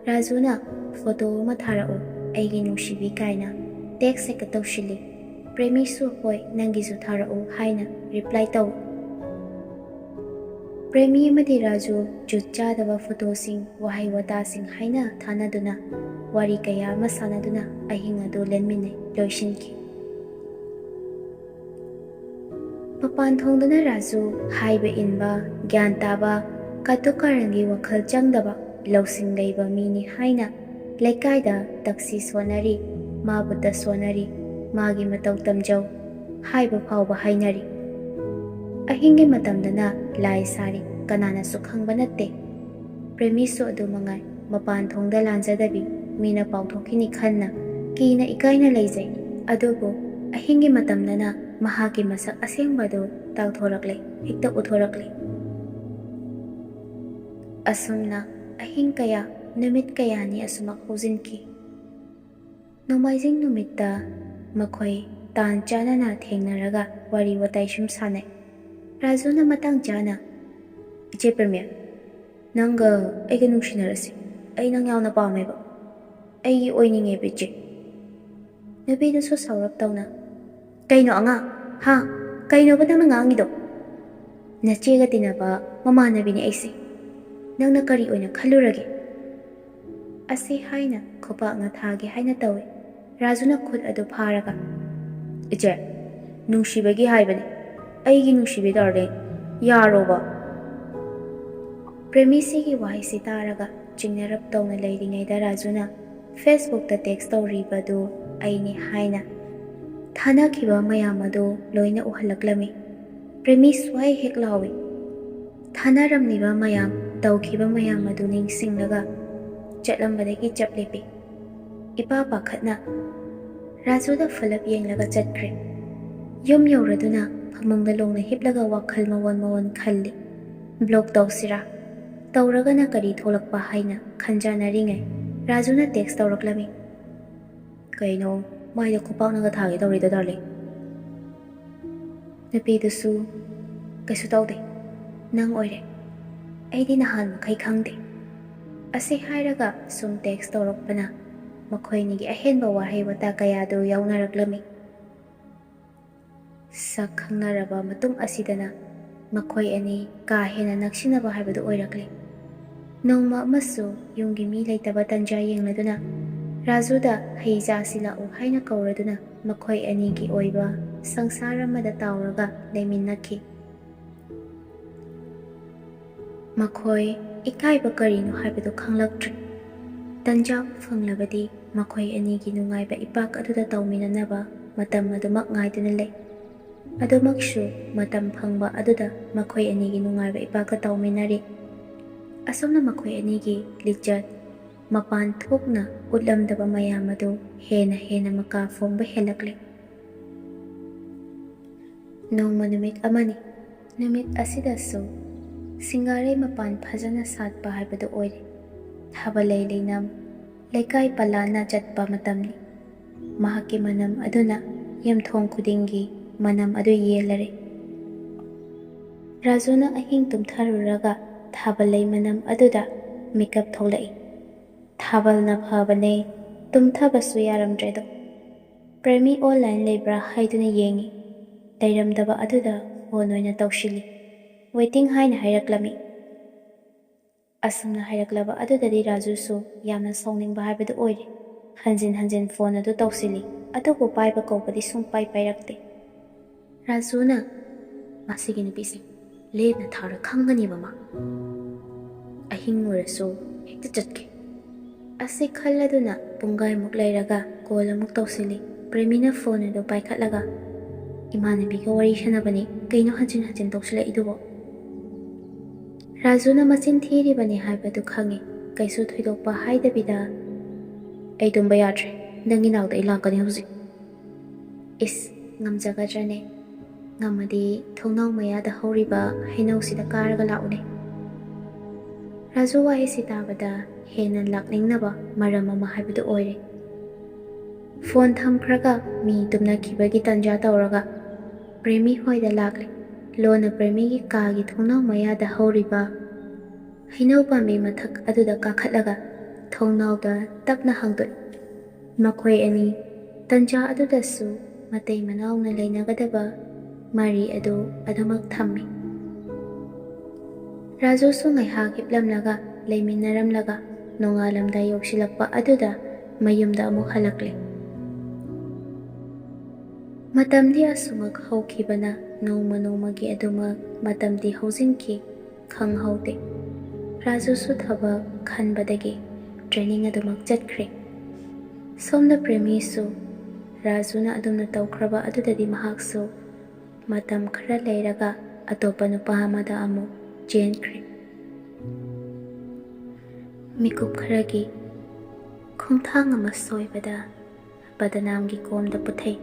ꯔꯥꯖꯨꯅ ꯐꯣꯇꯣ ꯑꯃ ꯊꯥꯔꯛꯎ ꯑꯩꯒꯤ ꯅꯨꯡꯁꯤꯕꯤ ꯀꯥꯏꯅ ꯇꯦꯛꯁ ꯍꯦꯛꯇ ꯇꯧꯁꯤꯜꯂꯤ꯫ ꯄ꯭ꯔꯦꯃꯤꯁꯨ ꯍꯣꯏ ꯅꯪꯒꯤꯁꯨ ꯊꯥꯔꯛꯎ ꯍꯥꯏꯅ ꯔꯤꯄ꯭ꯂꯥꯏ ꯇꯧ꯫ ꯄ꯭ꯔꯦꯃꯤ ꯑꯃꯗꯤ ꯔꯥꯖꯨ ꯖꯨꯠ ꯆꯥꯗꯕ ꯐꯣꯇꯣꯁꯤꯡ ꯋꯥꯍꯩ ꯋꯥꯇꯥꯁꯤꯡ ꯍꯥꯏꯅ ꯊꯥꯅꯗꯨꯅ ꯋꯥꯔꯤ ꯀꯌꯥ ꯑꯃ ꯁꯥꯟꯅꯗꯨꯅ ꯑꯍꯤꯡ ꯑꯗꯨ ꯂꯦꯟꯃꯤꯟꯅꯩ ꯂꯣꯏꯁꯤꯟꯈꯤ꯫ ꯃꯄꯥꯟ ꯊꯣꯡꯗꯨꯅ ꯔꯥꯖꯨ ꯍꯥꯏꯕ ꯏꯟꯕ, ꯒ꯭ꯌꯥꯟ ꯇꯥꯕ, ꯀꯇꯨ ꯀꯥꯔꯟꯒꯤ ꯋꯥꯈꯜ ꯆꯪꯗꯕ, ꯂꯧꯁꯤꯡ ꯂꯩꯕ ꯃꯤꯅꯤ ꯍꯥꯏꯅ ꯂꯩꯀꯥꯏꯗ ꯇꯛꯁꯤ ꯁꯣꯟꯅꯔꯤ, ꯃꯥꯕꯨꯇ ꯁꯣꯟꯅꯔꯤ, ꯃꯥꯒꯤ ꯃꯇꯧ ꯇꯝꯖꯧ ꯍꯥꯏꯕ ꯐꯥꯎꯕ ꯍꯥꯏꯅꯔꯤ꯫ ꯑꯍꯤꯡꯒꯤ ꯃꯇꯝꯗꯅ ꯂꯥꯏ ꯁꯥꯔꯤ, ꯀꯅꯥꯅꯁꯨ ꯈꯪꯕ ꯅꯠꯇꯦ꯫ ꯄ꯭ꯔꯦꯃꯤꯁꯨ ꯑꯗꯨ ꯃꯉꯥꯏ, ꯃꯄꯥꯟ ꯊꯣꯡꯗ ꯂꯥꯟꯖꯗꯕꯤ, ꯃꯤꯅ ꯄꯥꯎꯊꯣꯛꯈꯤꯅꯤ ꯈꯟꯅ ꯀꯤꯅ ꯏꯀꯥꯏꯅ ꯂꯩꯖꯩ꯫ ꯑꯗꯨꯕꯨ ꯑꯍꯤꯡꯒꯤ ꯃꯇꯝꯗꯅ ꯃꯍꯥꯛꯀꯤ ꯃꯁꯛ ꯑꯁꯦꯡꯕꯗꯨ ꯇꯥꯎꯊꯣꯔꯛꯂꯦ, ꯍꯦꯛꯇ ꯎꯠꯊꯣꯔꯛꯂꯦ꯫ ꯑꯁꯨꯝꯅ ꯑꯍꯤꯡ ꯀꯌꯥ, ꯅꯨꯃꯤꯠ ꯀꯌꯥꯅꯤ ꯑꯁꯨꯃꯛ ꯍꯧꯖꯤꯟꯈꯤ꯫ ꯅꯣꯡꯃꯥꯏꯖꯤꯡ ꯅꯨꯃꯤꯠꯇ ꯃꯈꯣꯏ ꯇꯥꯟ ꯆꯥꯅꯅ ꯊꯦꯡꯅꯔꯒ ꯋꯥꯔꯤ ꯋꯥꯇꯥꯏ ꯁꯨꯝ ꯁꯥꯟꯅꯩ꯫ ꯔꯥꯖꯨꯅ ꯃꯇꯥꯡ ꯆꯥꯅ ꯏꯆꯦ ꯄ꯭ꯔꯦꯃꯤ, ꯅꯪꯒ ꯑꯩꯒ ꯅꯨꯡꯁꯤꯅꯔꯁꯤ, ꯑꯩ ꯅꯪ ꯌꯥꯝꯅ ꯄꯥꯝꯃꯦꯕ, ꯑꯩꯒꯤ ꯑꯣꯏꯅꯤꯡꯉꯦꯕ ꯏꯆꯦ꯫ ꯅꯨꯄꯤꯗꯨꯁꯨ ꯁꯥꯎꯔꯞ ꯇꯧꯅ ꯀꯩꯅꯣ ꯑꯉꯥꯡ, ꯀꯩꯅꯣꯕ ꯅꯪꯅ ꯉꯥꯡꯉꯤꯗꯣ? ꯅꯆꯦꯒ ꯇꯤꯟꯅꯕ ꯃꯃꯥꯟꯅꯕꯤꯅꯤ ꯑꯩꯁꯦ, ꯅꯪꯅ ꯀꯔꯤ ꯑꯣꯏꯅ ꯈꯜꯂꯨꯔꯒꯦ? ꯑꯁꯤ ꯍꯥꯏꯅ ꯈꯨꯄꯥꯛꯅ ꯊꯥꯒꯦ ꯍꯥꯏꯅ ꯇꯧꯏ꯫ ꯔꯥꯖꯨꯅ ꯈꯨꯠ ꯑꯗꯨ ꯐꯥꯔꯒ ꯏꯆꯦ, ꯅꯨꯡꯁꯤꯕꯒꯤ ꯍꯥꯏꯕꯅꯤ, ꯑꯩꯒꯤ ꯅꯨꯡꯁꯤꯕꯤ ꯗꯥꯔꯂꯤꯡ, ꯌꯥꯔꯣꯕ? ꯄ꯭ꯔꯦꯃꯤꯁꯤꯒꯤ ꯋꯥꯍꯩꯁꯤ ꯇꯥꯔꯒ ꯆꯤꯡꯅꯔꯞ ꯇꯧꯅ ꯂꯩꯔꯤꯉꯩꯗ ꯔꯥꯖꯨꯅ ꯐꯦꯁꯕꯨꯛꯇ ꯇꯦꯛꯁ ꯇꯧꯔꯤꯕꯗꯨ ꯑꯩꯅꯤ ꯍꯥꯏꯅ ꯊꯥꯅꯈꯤꯕ ꯃꯌꯥꯝ ꯑꯗꯨ ꯂꯣꯏꯅ ꯎꯍꯜꯂꯛꯂꯝꯃꯤ꯫ ꯄ꯭ꯔꯦꯃꯤ ꯁ꯭ꯋꯥꯏ ꯍꯦꯛ ꯂꯥꯎꯏ꯫ ꯊꯥꯅꯔꯝꯂꯤꯕ ꯃꯌꯥꯝ, ꯇꯧꯈꯤꯕ ꯃꯌꯥꯝ ꯑꯗꯨ ꯅꯤꯡꯁꯤꯡꯂꯒ ꯆꯠꯂꯝꯕꯗꯒꯤ ꯆꯞ ꯂꯦꯞꯄꯤ꯫ ꯏꯄꯥ ꯄꯥꯈꯠꯅ ꯔꯥꯖꯨꯗ ꯐꯂꯞ ꯌꯦꯡꯂꯒ ꯆꯠꯈ꯭ꯔꯦ꯫ ꯌꯨꯝ ꯌꯧꯔꯗꯨꯅ ꯐꯃꯨꯡꯗ ꯂꯣꯡꯅ ꯍꯤꯞꯂꯒ ꯋꯥꯈꯜ ꯃꯋꯣꯟ ꯈꯜꯂꯤ꯫ ꯕ꯭ꯂꯣꯛ ꯇꯧꯁꯤꯔꯥ, ꯇꯧꯔꯒꯅ ꯀꯔꯤ ꯊꯣꯛꯂꯛꯄ ꯍꯥꯏꯅ ꯈꯟꯖꯥꯅꯔꯤꯉꯩ ꯔꯥꯖꯨꯅ ꯇꯦꯛꯁ ꯇꯧꯔꯛꯂꯝꯃꯤ꯫ ꯀꯩꯅꯣ ꯃꯥꯏꯗ ꯈꯨꯄꯥꯛꯅꯒ ꯊꯥꯒꯦ ꯇꯧꯔꯤꯗ ꯗꯥꯔꯂꯤꯡ? ꯅꯨꯄꯤꯗꯨꯁꯨ ꯀꯩꯁꯨ ꯇꯧꯗꯦ, ꯅꯪ ꯑꯣꯏꯔꯦ, ꯑꯩꯗꯤ ꯅꯍꯥꯟ ꯃꯈꯩ ꯈꯪꯗꯦ꯫ ꯑꯁꯤ ꯍꯥꯏꯔꯒ ꯁꯨꯝ ꯇꯦꯛꯁ ꯇꯧꯔꯛꯄꯅ ꯃꯈꯣꯏꯅꯤꯒꯤ ꯑꯍꯦꯟꯕ ꯋꯥꯍꯩ ꯋꯥꯇꯥ ꯀꯌꯥꯗꯨ ꯌꯥꯎꯅꯔꯛꯂꯝꯃꯤ꯫ ꯁꯛ ꯈꯪꯅꯔꯕ ꯃꯇꯨꯡ ꯑꯁꯤꯗꯅ ꯃꯈꯣꯏ ꯑꯅꯤ ꯀꯥ ꯍꯦꯟꯅ ꯅꯛꯁꯤꯟꯅꯕ ꯍꯥꯏꯕꯗꯨ ꯑꯣꯏꯔꯛꯂꯤ꯫ ꯅꯣꯡꯃ ꯑꯃꯁꯨ ꯌꯨꯝꯒꯤ ꯃꯤ ꯂꯩꯇꯕ ꯇꯟꯖꯥ ꯌꯦꯡꯂꯗꯨꯅ ꯔꯥꯖꯨꯗ ꯍꯩ ꯆꯥꯁꯤ ꯂꯥꯛꯎ ꯍꯥꯏꯅ ꯀꯧꯔꯗꯨꯅ ꯃꯈꯣꯏ ꯑꯅꯤꯒꯤ ꯑꯣꯏꯕ ꯁꯪꯁꯥꯔ ꯑꯃꯗ ꯇꯥꯎꯔꯒ ꯂꯩꯃꯤꯟꯅꯈꯤ꯫ ꯃꯈꯣꯏ ꯏꯀꯥꯏꯕ ꯀꯔꯤꯅꯣ ꯍꯥꯏꯕꯗꯨ ꯈꯪꯂꯛꯇ꯭ꯔꯤ꯫ ꯇꯟꯖꯥꯕꯨ ꯐꯪꯂꯕꯗꯤ ꯃꯈꯣꯏ ꯑꯅꯤꯒꯤ ꯅꯨꯡꯉꯥꯏꯕ ꯏꯄꯥꯛ ꯑꯗꯨꯗ ꯇꯧꯃꯤꯟꯅꯅꯕ ꯃꯇꯝ ꯑꯗꯨꯃꯛ ꯉꯥꯏꯗꯨꯅ ꯂꯩ꯫ ꯑꯗꯨꯃꯛꯁꯨ ꯃꯇꯝ ꯐꯪꯕ ꯑꯗꯨꯗ ꯃꯈꯣꯏ ꯑꯅꯤꯒꯤ ꯅꯨꯡꯉꯥꯏꯕ ꯏꯄꯥꯛꯀ ꯇꯧꯃꯤꯟꯅꯔꯤ꯫ ꯑꯁꯨꯝꯅ ꯃꯈꯣꯏ ꯑꯅꯤꯒꯤ ꯂꯤꯆꯠ ꯃꯄꯥꯟ ꯊꯣꯛꯅ ꯎꯠꯂꯝꯗꯕ ꯃꯌꯥꯝ ꯑꯗꯨ ꯍꯦꯟꯅ ꯃꯀꯥ ꯐꯣꯡꯕ ꯍꯦꯜꯂꯛꯂꯤ꯫ ꯅꯣꯡꯃ ꯅꯨꯃꯤꯠ ꯑꯃꯅꯤ꯫ ꯅꯨꯃꯤꯠ ꯑꯁꯤꯗꯁꯨ ꯁꯤꯡꯒꯥꯔꯩ ꯃꯄꯥꯟ ꯐꯖꯅ ꯁꯥꯠꯄ ꯍꯥꯏꯕꯗꯨ ꯑꯣꯏꯔꯦ꯫ ꯊꯥꯕꯜꯂꯩ ꯂꯩꯅꯝ ꯂꯩꯀꯥꯏ ꯄꯜꯂꯥꯅ ꯆꯠꯄ ꯃꯇꯝꯅꯤ꯫ ꯃꯍꯥꯛꯀꯤ ꯃꯅꯝ ꯑꯗꯨꯅ ꯌꯨꯝꯊꯣꯡ ꯈꯨꯗꯤꯡꯒꯤ ꯃꯅꯝ ꯑꯗꯨ ꯌꯦꯜꯂꯔꯦ꯫ ꯔꯥꯖꯨꯅ ꯑꯍꯤꯡ ꯇꯨꯝꯊꯔꯨꯔꯒ ꯊꯥꯕꯜꯂꯩ ꯃꯅꯝ ꯑꯗꯨꯗ ꯃꯤꯀꯞ ꯊꯣꯛꯂꯛꯏ꯫ ꯊꯥꯕꯜꯅ ꯐꯕꯅꯦ ꯇꯨꯝꯊꯕꯁꯨ ꯌꯥꯔꯝꯗ꯭ꯔꯦꯗꯣ꯫ ꯄ꯭ꯔꯦꯃꯤ ꯑꯣꯟꯂꯥꯏꯟ ꯂꯩꯕ꯭ꯔꯥ ꯍꯥꯏꯗꯨꯅ ꯌꯦꯡꯉꯤ꯫ ꯂꯩꯔꯝꯗꯕ ꯑꯗꯨꯗ ꯐꯣꯟ ꯑꯣꯏꯅ ꯇꯧꯁꯤꯜꯂꯤ꯫ ꯋꯦꯇꯤꯡ ꯍꯥꯏꯅ ꯍꯥꯏꯔꯛꯂꯝꯃꯤ꯫ ꯑꯁꯨꯝꯅ ꯍꯥꯏꯔꯛꯂꯕ ꯑꯗꯨꯗꯗꯤ ꯔꯥꯖꯨꯁꯨ ꯌꯥꯝꯅ ꯁꯥꯎꯅꯤꯡꯕ ꯍꯥꯏꯕꯗꯨ ꯑꯣꯏꯔꯦ꯫ ꯍꯟꯖꯤꯟ ꯍꯟꯖꯤꯟ ꯐꯣꯟ ꯑꯗꯨ ꯇꯧꯁꯤꯜꯂꯤ, ꯑꯗꯨꯕꯨ ꯄꯥꯏꯕ ꯀꯧꯕꯗꯤ ꯁꯨꯡꯄꯥꯏ ꯄꯥꯏꯔꯛꯇꯦ꯫ ꯔꯥꯖꯨꯅ ꯃꯁꯤꯒꯤ ꯅꯨꯄꯤꯁꯦ ꯂꯦꯞꯅ ꯊꯥꯔ ꯈꯪꯒꯅꯤꯕ ꯃꯥ, ꯑꯍꯤꯡ ꯑꯣꯏꯔꯁꯨ ꯍꯦꯛꯇ ꯆꯠꯀꯦ ꯑꯁꯤ ꯈꯜꯂꯗꯨꯅ ꯄꯨꯡꯒꯥꯏꯃꯨꯛ ꯂꯩꯔꯒ ꯀꯣꯜ ꯑꯃꯨꯛ ꯇꯧꯁꯤꯜꯂꯤ꯫ ꯄ꯭ꯔꯦꯃꯤꯅ ꯐꯣꯟ ꯑꯗꯨ ꯄꯥꯏꯈꯠꯂꯒ ꯏꯃꯥꯟꯅꯕꯤꯒ ꯋꯥꯔꯤ ꯁꯥꯟꯅꯕꯅꯤ, ꯀꯩꯅꯣ ꯍꯟꯖꯤꯟ ꯍꯟꯖꯤꯟ ꯇꯧꯁꯤꯜꯂꯛꯏꯗꯨꯕꯣ? ꯔꯥꯖꯨꯅ ꯃꯆꯤꯟ ꯊꯤꯔꯤꯕꯅꯤ ꯍꯥꯏꯕꯗꯨ ꯈꯪꯉꯤ꯫ ꯀꯩꯁꯨ ꯊꯣꯏꯗꯣꯛꯄ ꯍꯥꯏꯗꯕꯤꯗ ꯑꯩ ꯇꯨꯝꯕ ꯌꯥꯗ꯭ꯔꯦ, ꯅꯪꯒꯤ ꯅꯥꯛꯇ ꯑꯩ ꯂꯥꯛꯀꯅꯤ ꯍꯧꯖꯤꯛ꯫ ꯏꯁ, ꯉꯝꯖꯒꯗ꯭ꯔꯅꯦ? ꯉꯝꯃꯗꯤ ꯊꯣꯡꯅꯥꯎ ꯃꯌꯥꯗ ꯍꯧꯔꯤꯕ ꯍꯩꯅꯧꯁꯤꯗ ꯀꯥꯔꯒ ꯂꯥꯛꯎꯅꯦ꯫ ꯔꯥꯖꯨ ꯋꯥꯍꯩꯁꯤ ꯇꯥꯕꯗ ꯍꯦꯟꯅ ꯂꯥꯛꯅꯤꯡꯅꯕ ꯃꯔꯝ ꯑꯃ ꯍꯥꯏꯕꯗꯨ ꯑꯣꯏꯔꯦ꯫ ꯐꯣꯟ ꯊꯝꯈ꯭ꯔꯒ ꯃꯤ ꯇꯨꯝꯅꯈꯤꯕꯒꯤ ꯇꯟꯖꯥ ꯇꯧꯔꯒ ꯄ꯭ꯔꯦꯃꯤ ꯍꯣꯏꯗ ꯂꯥꯛꯂꯤ꯫ ꯂꯣꯟꯅ ꯄ꯭ꯔꯦꯃꯤꯒꯤ ꯀꯥꯒꯤ ꯊꯣꯡꯅꯥꯎ ꯃꯌꯥꯗ ꯍꯧꯔꯤꯕ ꯍꯩꯅꯧ ꯄꯥꯝꯕꯤ ꯃꯊꯛ ꯑꯗꯨꯗ ꯀꯥꯈꯠꯂꯒ ꯊꯣꯡꯅꯥꯎꯗ ꯇꯞꯅ ꯍꯥꯡꯗꯣꯛꯏ꯫ ꯃꯈꯣꯏ ꯑꯅꯤ ꯇꯟꯖꯥ ꯑꯗꯨꯗꯁꯨ ꯃꯇꯩ ꯃꯅꯥꯎꯅ ꯂꯩꯅꯒꯗꯕ ꯃꯔꯤ ꯑꯗꯨ ꯑꯗꯨꯃꯛ ꯊꯝꯃꯤ꯫ ꯔꯥꯖꯨꯁꯨ ꯉꯥꯏꯍꯥꯛ ꯍꯤꯞꯂꯝꯂꯒ ꯂꯩꯃꯤꯟꯅꯔꯝꯂꯒ ꯅꯣꯡꯉꯥꯜꯂꯝꯗꯥꯏ ꯌꯧꯁꯤꯜꯂꯛꯄ ꯑꯗꯨꯗ ꯃꯌꯨꯝꯗ ꯑꯃꯨꯛ ꯍꯜꯂꯛꯂꯤ꯫ ꯃꯇꯝꯗꯤ ꯑꯁꯨꯃꯛ ꯍꯧꯈꯤꯕꯅ ꯅꯣꯡꯃ ꯅꯣꯡꯃꯒꯤ ꯑꯗꯨꯃꯛ ꯃꯇꯝꯗꯤ ꯍꯧꯖꯤꯟꯈꯤ, ꯈꯪꯍꯧꯗꯦ꯫ ꯔꯥꯖꯨꯁꯨ ꯊꯕꯛ ꯈꯟꯕꯗꯒꯤ ꯇ꯭ꯔꯦꯅꯤꯡ ꯑꯗꯨꯃꯛ ꯆꯠꯈ꯭ꯔꯦ꯫ ꯁꯣꯝꯗ ꯄ꯭ꯔꯦꯃꯤꯁꯨ ꯔꯥꯖꯨꯅ ꯑꯗꯨꯝꯅ ꯇꯧꯈ꯭ꯔꯕ ꯑꯗꯨꯗꯗꯤ ꯃꯍꯥꯛꯁꯨ ꯃꯇꯝ ꯈꯔ ꯂꯩꯔꯒ ꯑꯇꯣꯞꯄ ꯅꯨꯄꯥ ꯑꯃꯗ ꯑꯃꯨꯛ ꯆꯦꯟꯈ꯭ꯔꯦ꯫ ꯃꯤꯀꯨꯞ ꯈꯔꯒꯤ ꯈꯣꯡꯊꯥꯡ ꯑꯃ ꯁꯣꯏꯕꯗ ꯕꯗꯅꯥꯝꯒꯤ ꯀꯣꯝꯗ ꯄꯨꯊꯩ꯫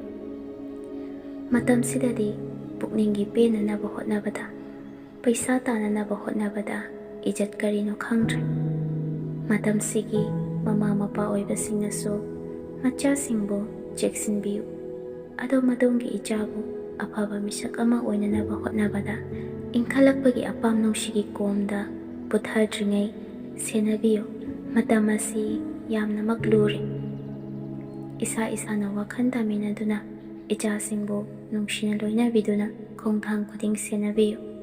ꯃꯇꯝꯁꯤꯗꯗꯤ ꯄꯨꯛꯅꯤꯡꯒꯤ ꯄꯦꯟꯅꯅꯕ ꯍꯣꯠꯅꯕꯗ, ꯄꯩꯁꯥ ꯇꯥꯟꯅꯅꯕ ꯍꯣꯠꯅꯕꯗ ꯏꯖꯠ ꯀꯔꯤꯅꯣ ꯈꯪꯗ꯭ꯔꯦ꯫ ꯃꯇꯝꯁꯤꯒꯤ ꯃꯃꯥ ꯃꯄꯥ ꯑꯣꯏꯕꯁꯤꯡꯅꯁꯨ ꯃꯆꯥꯁꯤꯡꯕꯨ ꯆꯦꯛꯁꯤꯟꯕꯤꯌꯨ, ꯑꯗꯣꯝ ꯑꯗꯣꯝꯒꯤ ꯏꯆꯥꯕꯨ ꯑꯐꯕ ꯃꯤꯁꯛ ꯑꯃ ꯑꯣꯏꯅꯅꯕ ꯍꯣꯠꯅꯕꯗ ꯏꯟꯈꯠꯂꯛꯄꯒꯤ ꯑꯄꯥꯝ ꯅꯨꯡꯁꯤꯒꯤ ꯀꯣꯝꯗ ꯄꯨꯊꯗ꯭ꯔꯤꯉꯩ ꯁꯦꯟꯅꯕꯤꯌꯨ꯫ ꯃꯇꯝ ꯑꯁꯤ ꯌꯥꯝꯅꯃꯛ ꯂꯨꯔꯦ꯫ ꯏꯁꯥ ꯏꯁꯥꯅ ꯋꯥꯈꯜ ꯇꯥꯃꯤꯟꯅꯗꯨꯅ ꯏꯆꯥꯁꯤꯡꯕꯨ ꯅꯨꯡꯁꯤꯅ ꯂꯣꯏꯅꯕꯤꯗꯨꯅ ꯈꯣꯡꯊꯥꯡ ꯈꯨꯗꯤꯡ ꯁꯦꯟꯅꯕꯤꯌꯨ꯫